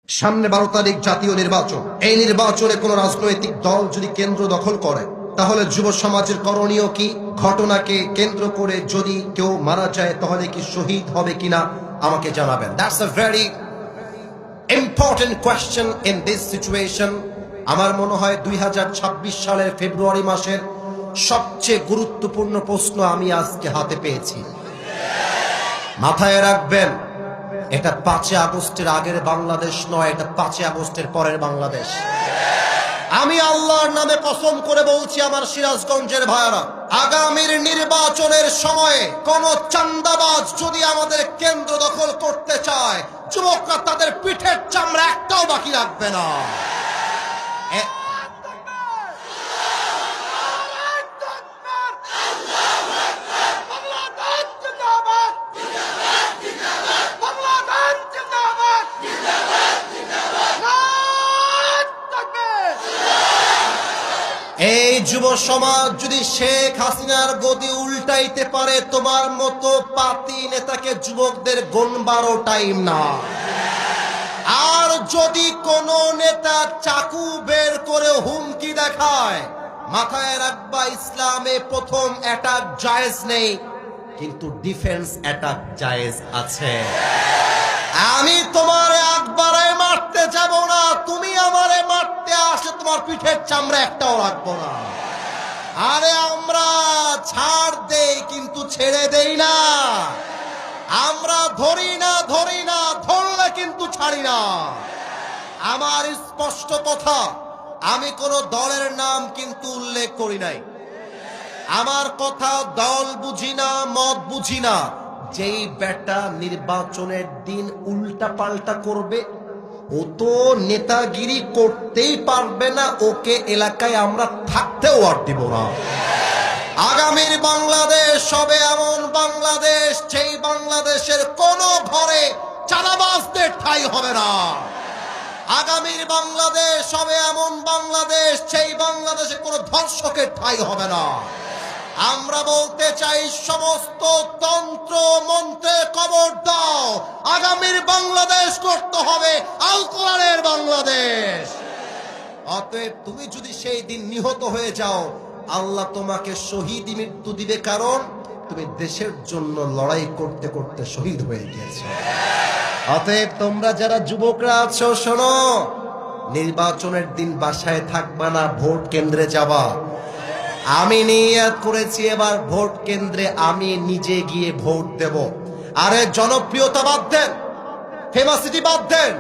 সামনে 12 তারিখ জাতীয় নির্বাচন। এই নির্বাচনে কোন রাজনৈতিক দল যদি কেন্দ্র দখল করে তাহলে যুব সমাজের করণীয় কি? ঘটনাকে কেন্দ্র করে যদি কেউ মারা যায় তাহলে কি শহীদ হবে কিনা আমাকে জানাবেন। That's a very important question in this situation. আমার মনে হয় 2026 সালের ফেব্রুয়ারি মাসের সবচেয়ে গুরুত্বপূর্ণ প্রশ্ন আমি আজকে হাতে পেয়েছি। মাথায় রাখবেন, এটা 5 আগস্টের আগের বাংলাদেশ নয়, এটা 5 আগস্টের পরের বাংলাদেশ। আমি আল্লাহর নামে কসম করে বলছি আমার সিরাজগঞ্জের ভাইরা, আগামীর নির্বাচনের সময়ে কোন চান্দাবাজ যদি আমাদের কেন্দ্র দখল করতে চায়, যুবকরা তাদের পিঠের চামড়া একটাও বাকি রাখবে না। এই যুব সমাজ যদি শেখ হাসিনার গদি উল্টাইতে পারে, তোমার মতো পাতি নেতাকে যুবকদের গোনবারও টাইম না। আর যদি কোন নেতা চাকু বের করে হুমকি দেখায়, মাথায় রাখবা ইসলামে প্রথম অ্যাটাক জায়েজ নেই, কিন্তু ডিফেন্স অ্যাটাক জায়েজ আছে। আমি তোমারে একবারে মারতে যাব না, তুমি আমারে মারতে আসে তোমার পিঠের চামড়া একটাও রাখবো না। আরে আমরা ছাড় দেই কিন্তু ছেড়ে দেই না, আমরা ধরি না ধরলে কিন্তু ছাড়ি না। আমার স্পষ্ট কথা, আমি কোন দলের নাম কিন্তু উল্লেখ করি নাই। আমার কথা দল বুঝি না, মত বুঝি না। যেই বেটা নির্বাচনের দিন উল্টা পাল্টা করবে, ও তো নেতাগিরি করতেই পারবে না, ওকে এলাকায় আমরা থাকতেও আর দিব না। আগামীর বাংলাদেশ হবে এমন বাংলাদেশ, সেই বাংলাদেশের কোন ঘরে চাঁদাবাজদের ঠাঁই হবে না। আগামীর বাংলাদেশ হবে এমন বাংলাদেশ, সেই বাংলাদেশে কোনো ধর্ষকের ঠাঁই হবে না। আমরা বলতে চাই, সমস্ত তন্ত্র মন্ত্রে কবর দাও, আগামীর বাংলাদেশ করতে হবে আল কোরআনের বাংলাদেশ। অতএব তুমি যদি সেই দিন নিহত হয়ে যাও, আল্লাহ তোমাকে শহীদ মৃত্যু দিবে, কারণ তুমি দেশের জন্য লড়াই করতে করতে শহীদ হয়ে গিয়েছো। অতএব তোমরা যারা যুবকরা আছো, শোনো, নির্বাচনের দিন বাসায় থাকবা না, ভোট কেন্দ্রে যাবা। আমি নিয়ত করেছি এবার ভোট কেন্দ্রে আমি নিজে গিয়ে ভোট দেব। আরে জনপ্রিয়তা বাদ দেন, ফেমাসিটি বাদ দেন,